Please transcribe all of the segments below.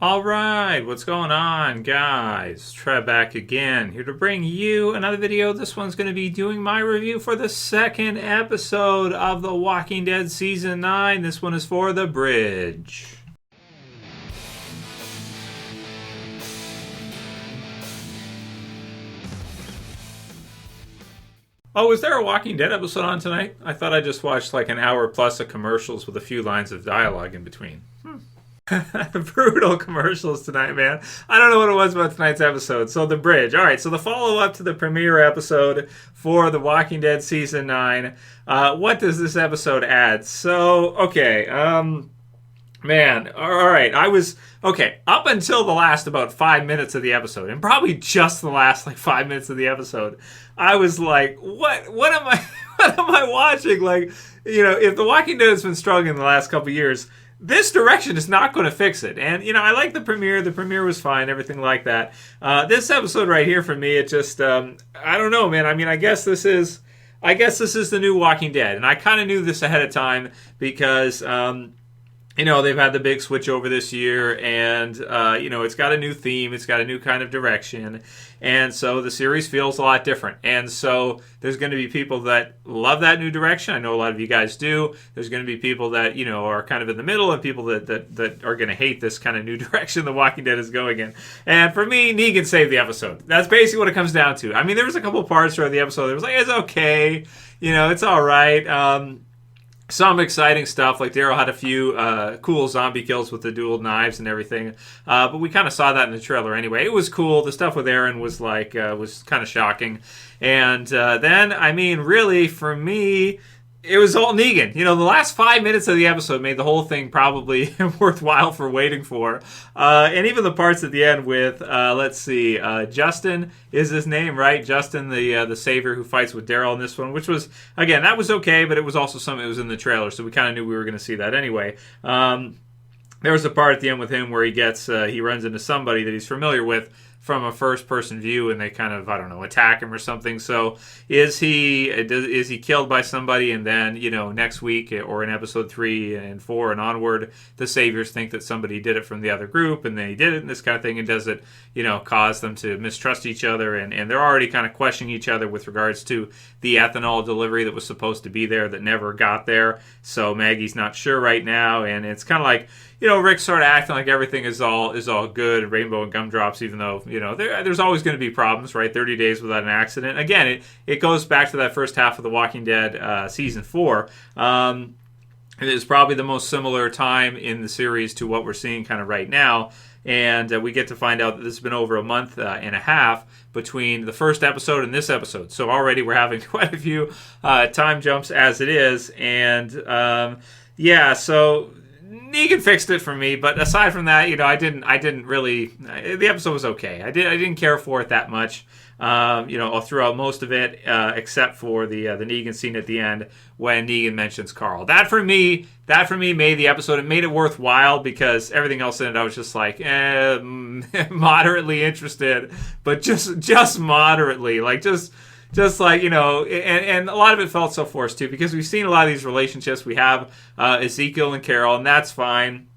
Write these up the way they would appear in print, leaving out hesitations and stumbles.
All right, what's going on, guys? Trev back again, here to bring you another video. This one's going to be doing my review for the second episode of The Walking Dead Season 9. This one is for The Bridge. Oh, is there a Walking Dead episode on tonight? I thought I just watched like an hour plus of commercials with a few lines of dialogue in between. Brutal commercials tonight, man. I don't know what it was about tonight's episode. So The Bridge. All right, so the follow-up to the premiere episode for The Walking Dead Season 9. What does this episode add? So, okay, man, all right. Up until the last about 5 minutes of the episode, and probably just the last like 5 minutes of the episode, I was like, what am I what am I watching? Like, you know, if The Walking Dead has been struggling in the last couple of years, this direction is not going to fix it. And, you know, I like the premiere. The premiere was fine, everything like that. This episode right here for me, it just, I don't know, man. I mean, I guess this is the new Walking Dead. And I kind of knew this ahead of time because, you know, they've had the big switch over this year, and, you know, it's got a new theme. It's got a new kind of direction. And so the series feels a lot different. And so there's going to be people that love that new direction. I know a lot of you guys do. There's going to be people that, you know, are kind of in the middle, and people that are going to hate this kind of new direction The Walking Dead is going in. And for me, Negan saved the episode. That's basically what it comes down to. I mean, there was a couple parts throughout the episode that was like, it's okay. You know, it's all right. Some exciting stuff, like Daryl had a few cool zombie kills with the dual knives and everything, but we kind of saw that in the trailer anyway. It was cool. The stuff with Aaron was like was kind of shocking, and then I mean, really for me, it was all Negan. You know, the last 5 minutes of the episode made the whole thing probably worthwhile for waiting for. And even the parts at the end with, let's see, Justin is his name, right? Justin, the savior who fights with Daryl in this one, which was, again, that was okay, but it was also something that was in the trailer, so we kind of knew we were going to see that anyway. There was a part at the end with him where he runs into somebody that he's familiar with from a first-person view, and they kind of, I don't know, attack him or something. So is he killed by somebody, and then, you know, next week or in episode 3 and 4 and onward, the saviors think that somebody did it from the other group, and then he did it, and this kind of thing, and does it, you know, cause them to mistrust each other, and they're already kind of questioning each other with regards to the ethanol delivery that was supposed to be there that never got there. So Maggie's not sure right now, and it's kind of like, you know, Rick's sort of acting like everything is all good, rainbow and gumdrops, even though, you know, there's always going to be problems, right? 30 days without an accident. Again, it goes back to that first half of The Walking Dead Season 4. It is probably the most similar time in the series to what we're seeing kind of right now. And we get to find out that this has been over a month and a half between the first episode and this episode. So already we're having quite a few time jumps as it is. And, yeah, so Negan fixed it for me, but aside from that, you know, I didn't really. The episode was okay. I didn't care for it that much. You know, throughout most of it, except for the Negan scene at the end when Negan mentions Carl. That for me made the episode. It made it worthwhile because everything else in it, I was just like, moderately interested, but just moderately, like just like, you know, and a lot of it felt so forced too, because we've seen a lot of these relationships. We have Ezekiel and Carol, and that's fine.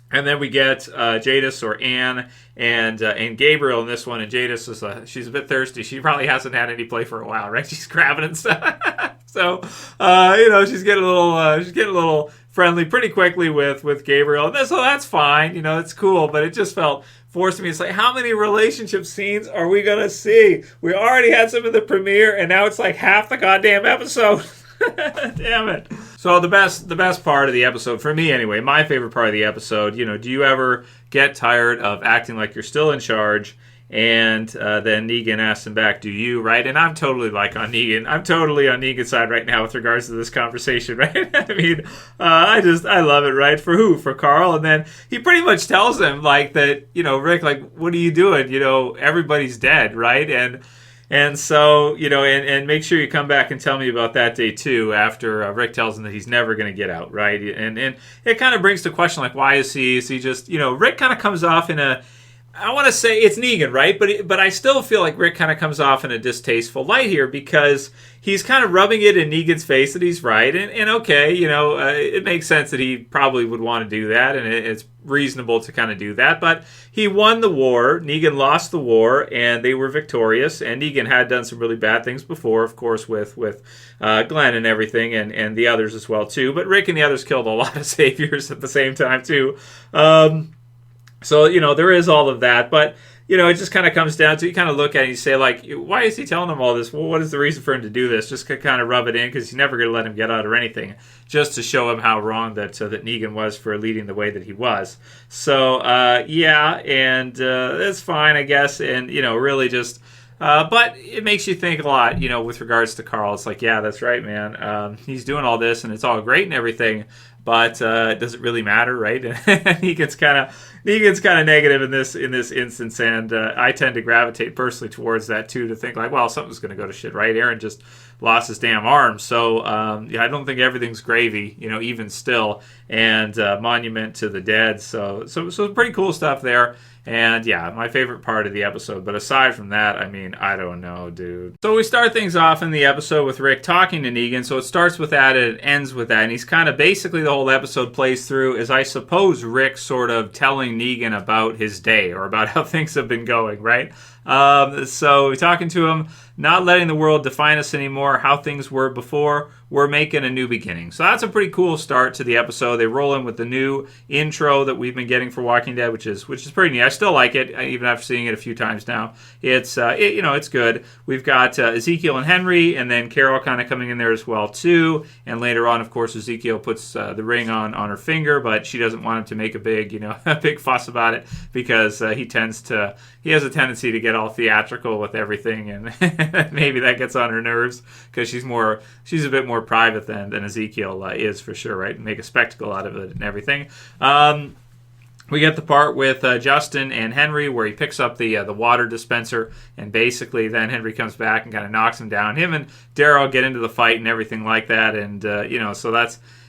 And then we get Jadis or Anne and Gabriel in this one. And Jadis she's a bit thirsty. She probably hasn't had any play for a while, right? She's grabbing and stuff. So you know, she's getting a little friendly pretty quickly with Gabriel. And so that's fine. You know, it's cool, but it just felt forced me. It's like, how many relationship scenes are we gonna see? We already had some in the premiere, and now it's like half the goddamn episode. Damn it. So the best part of the episode, for me anyway, my favorite part of the episode, you know, do you ever get tired of acting like you're still in charge? And then Negan asks him back, do you, right? And I'm totally like on Negan. I'm totally on Negan's side right now with regards to this conversation, right? I mean, I love it, right? For who? For Carl. And then he pretty much tells him, like, that, you know, Rick, like, what are you doing? You know, everybody's dead, right? And so, you know, and make sure you come back and tell me about that day too, after Rick tells him that he's never going to get out, right? And it kind of brings to question, like, why is he just, you know, Rick kind of comes off in a, I want to say it's Negan, right? But I still feel like Rick kind of comes off in a distasteful light here because he's kind of rubbing it in Negan's face that he's right. And okay, it makes sense that he probably would want to do that, and it's reasonable to kind of do that. But he won the war. Negan lost the war, and they were victorious. And Negan had done some really bad things before, of course, with Glenn and everything, and the others as well, too. But Rick and the others killed a lot of saviors at the same time, too. So, there is all of that, but, it just kind of comes down to, you kind of look at it and you say, like, why is he telling him all this? Well, what is the reason for him to do this? Just to kind of rub it in, because he's never going to let him get out or anything, just to show him how wrong that Negan was for leading the way that he was. So, and that's fine, I guess, and, really just... but it makes you think a lot, with regards to Carl. It's like, yeah, that's right, man. He's doing all this, and it's all great and everything, but does it really matter, right? And Negan's kind of negative in this instance, and I tend to gravitate personally towards that too, to think like, well, something's going to go to shit, right? Aaron just lost his damn arm, so I don't think everything's gravy, even still, and monument to the dead. So pretty cool stuff there. And yeah, my favorite part of the episode. But aside from that, I don't know, dude. So we start things off in the episode with Rick talking to Negan. So it starts with that and it ends with that. And he's kind of basically the whole episode plays through as, I suppose, Rick sort of telling Negan about his day or about how things have been going, right? So we're talking to him, not letting the world define us anymore, how things were before. We're making a new beginning. So that's a pretty cool start to the episode. They roll in with the new intro that we've been getting for Walking Dead, which is pretty neat. I still like it, even after seeing it a few times now. It's it's good. We've got Ezekiel and Henry, and then Carol kind of coming in there as well too. And later on, of course, Ezekiel puts the ring on her finger, but she doesn't want him to make a big big fuss about it because he has a tendency to get all theatrical with everything, and maybe that gets on her nerves because she's a bit more private than Ezekiel is, for sure, right? Make a spectacle out of it and everything. We get the part with Justin and Henry where he picks up the water dispenser, and basically then Henry comes back and kind of knocks him down. Him and Daryl get into the fight and everything like that, and so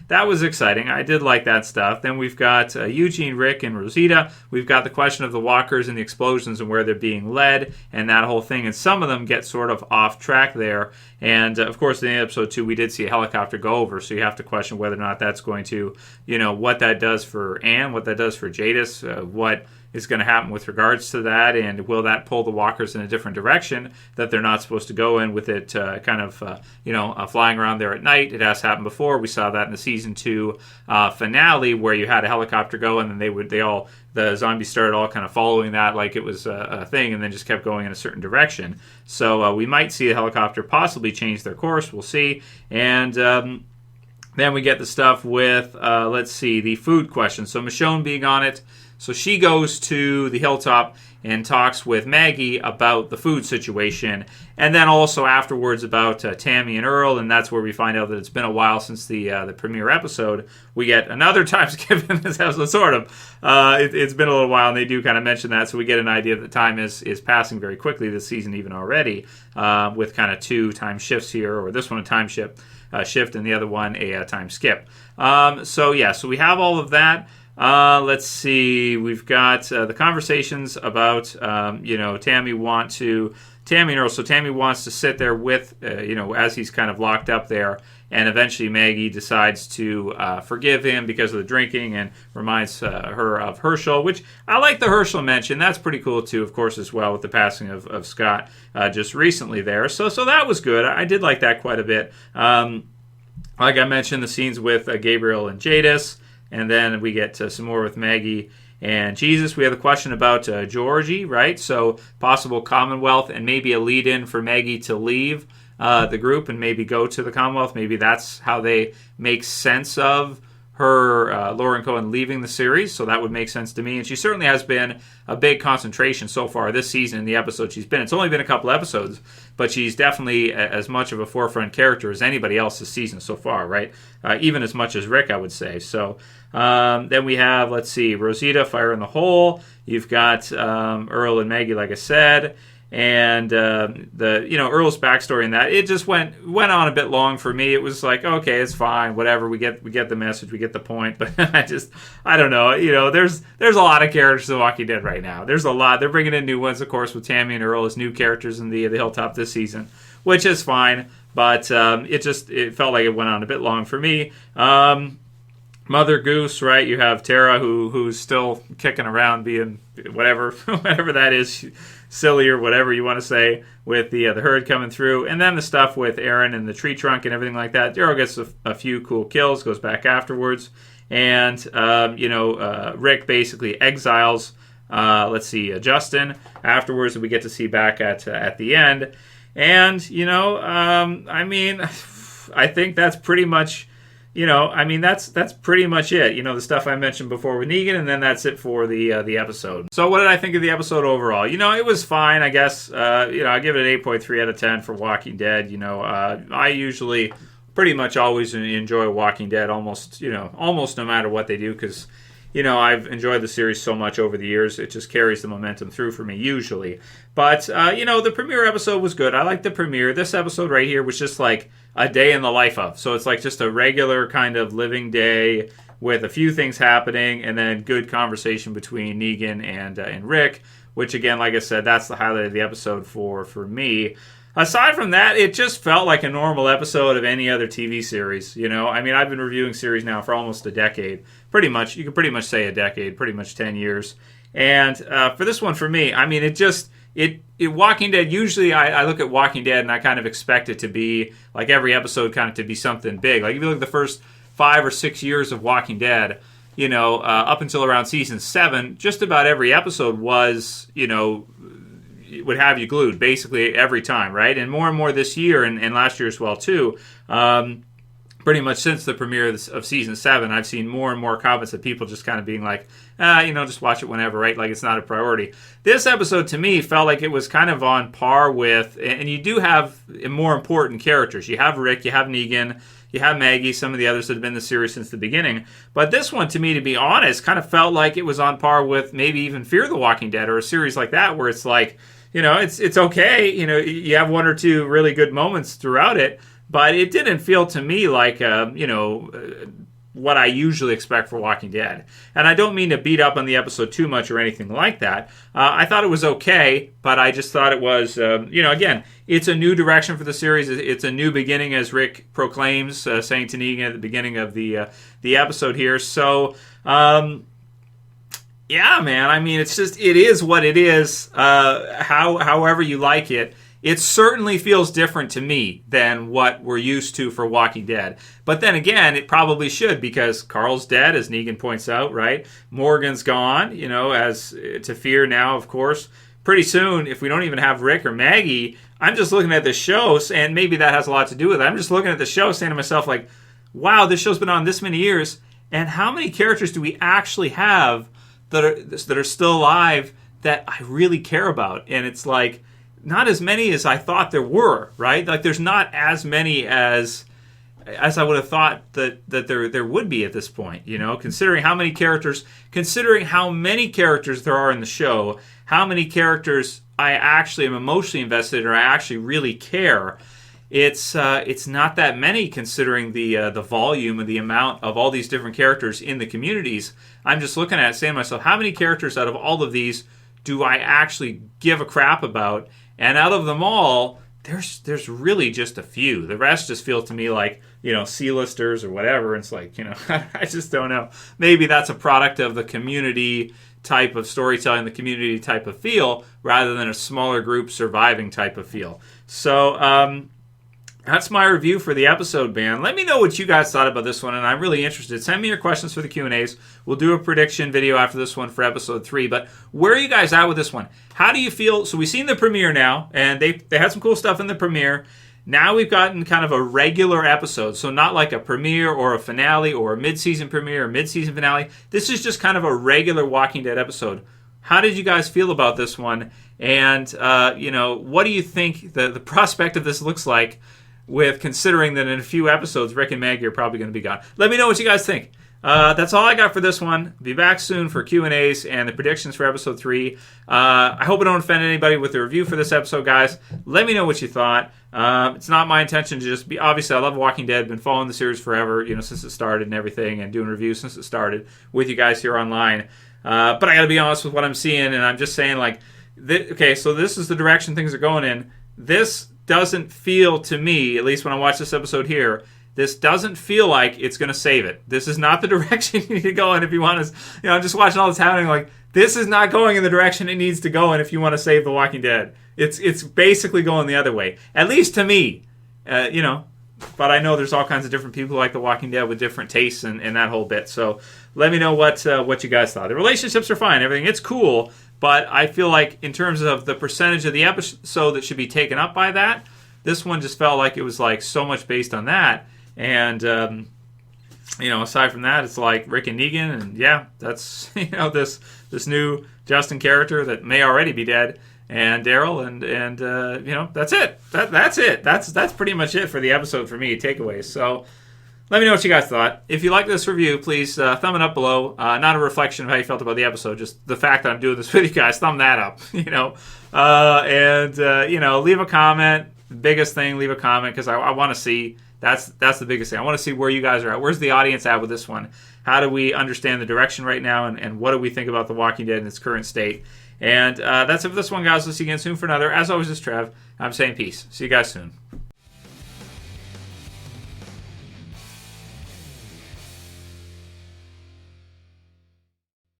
that was exciting. I did like that stuff. Then we've got Eugene, Rick, and Rosita. We've got the question of the walkers and the explosions and where they're being led and that whole thing. And some of them get sort of off track there. And, of course, in episode 2, we did see a helicopter go over. So you have to question whether or not that's going to, what that does for Anne, what that does for Jadis, what is going to happen with regards to that, and will that pull the walkers in a different direction that they're not supposed to go in, with it flying around there at night. It has happened before. We saw that in the season 2 finale, where you had a helicopter go, and then the zombies started all kind of following that like it was a thing, and then just kept going in a certain direction. So we might see the helicopter possibly change their course. We'll see. And then we get the stuff with the food question. So Michonne being on it. So she goes to the hilltop and talks with Maggie about the food situation, and then also afterwards about Tammy and Earl, and that's where we find out that it's been a while since the premiere episode. We get another time skip in this episode, sort of. It's been a little while, and they do kind of mention that, so we get an idea that time is passing very quickly this season, even already, with kind of 2 time shifts here, or this one a time shift, and the other one a time skip. So we have all of that. Let's see. We've got the conversations about, Tammy and Earl. So Tammy wants to sit there with, as he's kind of locked up there. And eventually Maggie decides to forgive him because of the drinking, and reminds her of Herschel, which I like the Herschel mention. That's pretty cool, too, of course, as well, with the passing of Scott just recently there. So that was good. I did like that quite a bit. Like I mentioned, the scenes with Gabriel and Jadis. And then we get some more with Maggie and Jesus. We have a question about Georgie, right? So possible Commonwealth, and maybe a lead-in for Maggie to leave the group and maybe go to the Commonwealth. Maybe that's how they make sense of her, Lauren Cohen, leaving the series. So that would make sense to me. And she certainly has been a big concentration so far this season in the episode she's been. It's only been a couple episodes, but she's definitely as much of a forefront character as anybody else this season so far, right? Even as much as Rick, I would say. So then we have, Rosita, Fire in the Hole. You've got Earl and Maggie, like I said. and Earl's backstory in that, it just went on a bit long for me. It was like, okay, it's fine, whatever. We get the message, we get the point, but I don't know. There's a lot of characters in Walking Dead right now. There's a lot. They're bringing in new ones, of course, with Tammy and Earl as new characters in the Hilltop this season, which is fine. But it felt like it went on a bit long for me. Mother Goose, right? You have Tara, who's still kicking around, being whatever that is, silly or whatever you want to say, with the herd coming through, and then the stuff with Aaron and the tree trunk and everything like that. Daryl gets a few cool kills, goes back afterwards, and Rick basically exiles. Justin afterwards, and we get to see back at the end. And, I think that's pretty much, that's pretty much it. The stuff I mentioned before with Negan, and then that's it for the episode. So what did I think of the episode overall? It was fine, I guess. I give it an 8.3 out of 10 for Walking Dead. I usually pretty much always enjoy Walking Dead almost no matter what they do, because I've enjoyed the series so much over the years. It just carries the momentum through for me usually. But, the premiere episode was good. I liked the premiere. This episode right here was just like a day in the life of. So it's like just a regular kind of living day with a few things happening, and then good conversation between Negan and Rick, which again, like I said, that's the highlight of the episode for me. Aside from that, it just felt like a normal episode of any other TV series. I've been reviewing series now for almost a decade. Pretty much, you could pretty much say a decade, pretty much 10 years. And for this one, for me, Walking Dead, usually I look at Walking Dead and I kind of expect it to be, like every episode kind of to be something big. Like if you look at the first 5 or 6 years of Walking Dead, up until around season 7, just about every episode was, would have you glued basically every time, right? And more this year and last year as well too. Pretty much since the premiere of season 7, I've seen more and more comments of people just kind of being like, just watch it whenever, right? Like it's not a priority. This episode to me felt like it was kind of on par with, and you do have more important characters. You have Rick, you have Negan, you have Maggie, some of the others that have been in the series since the beginning. But this one, to me, to be honest, kind of felt like it was on par with maybe even Fear the Walking Dead or a series like that, where it's like, it's okay. You have 1 or 2 really good moments throughout it, but it didn't feel to me like, what I usually expect for Walking Dead. And I don't mean to beat up on the episode too much or anything like that. I thought it was okay, but I just thought it was, again, it's a new direction for the series. It's a new beginning, as Rick proclaims, saying to Negan at the beginning of the episode here. So, yeah, man. It is what it is. However you like it. It certainly feels different to me than what we're used to for Walking Dead. But then again, it probably should, because Carl's dead, as Negan points out, right? Morgan's gone, as to Fear now, of course. Pretty soon, if we don't even have Rick or Maggie, I'm just looking at this show, and maybe that has a lot to do with it. I'm just looking at the show saying to myself, like, wow, this show's been on this many years, and how many characters do we actually have that are still alive that I really care about? And it's like, not as many as I thought there were, right? Like there's not as many as I would have thought that there would be at this point, considering how many characters there are in the show, how many characters I actually am emotionally invested in or I actually really care. It's not that many, considering the volume and the amount of all these different characters in the communities. I'm just looking at it saying to myself, how many characters out of all of these do I actually give a crap about? And out of them all, there's really just a few. The rest just feel to me like, C-listers or whatever. It's like, I just don't know. Maybe that's a product of the community type of storytelling, the community type of feel, rather than a smaller group surviving type of feel. So, that's my review for the episode, man. Let me know what you guys thought about this one, and I'm really interested. Send me your questions for the Q&As. We'll do a prediction video after this one for episode 3, but where are you guys at with this one? How do you feel? So we've seen the premiere now, and they had some cool stuff in the premiere. Now we've gotten kind of a regular episode, so not like a premiere or a finale or a mid-season premiere or mid-season finale. This is just kind of a regular Walking Dead episode. How did you guys feel about this one? And, what do you think the prospect of this looks like, with considering that in a few episodes, Rick and Maggie are probably going to be gone? Let me know what you guys think. That's all I got for this one. Be back soon for Q&As and the predictions for episode 3. I hope I don't offend anybody with the review for this episode, guys. Let me know what you thought. It's not my intention to just be... Obviously, I love Walking Dead. Been following the series forever, since it started and everything, and doing reviews since it started with you guys here online. But I got to be honest with what I'm seeing, and I'm just saying, okay, so this is the direction things are going in. This doesn't feel to me, at least when I watch this episode here, this doesn't feel like it's going to save it. This is not the direction you need to go in if you want to... I'm just watching all this happening, this is not going in the direction it needs to go in if you want to save The Walking Dead. It's basically going the other way, at least to me. But I know there's all kinds of different people like The Walking Dead with different tastes and that whole bit. So let me know what you guys thought. The relationships are fine, everything. It's cool, but I feel like in terms of the percentage of the episode that should be taken up by that, this one just felt like it was so much based on that. And aside from that, it's Rick and Negan, and yeah, that's this new Justin character that may already be dead, and Daryl, and that's it. That's it. That's pretty much it for the episode for me. Takeaways. So let me know what you guys thought. If you like this review, please thumb it up below. Not a reflection of how you felt about the episode, just the fact that I'm doing this with you guys. Thumb that up. Leave a comment. Biggest thing, leave a comment, because I want to see. That's the biggest thing. I want to see where you guys are at. Where's the audience at with this one? How do we understand the direction right now, and what do we think about The Walking Dead in its current state? And that's it for this one, guys. We'll see you again soon for another. As always, this is Trev. I'm saying peace. See you guys soon.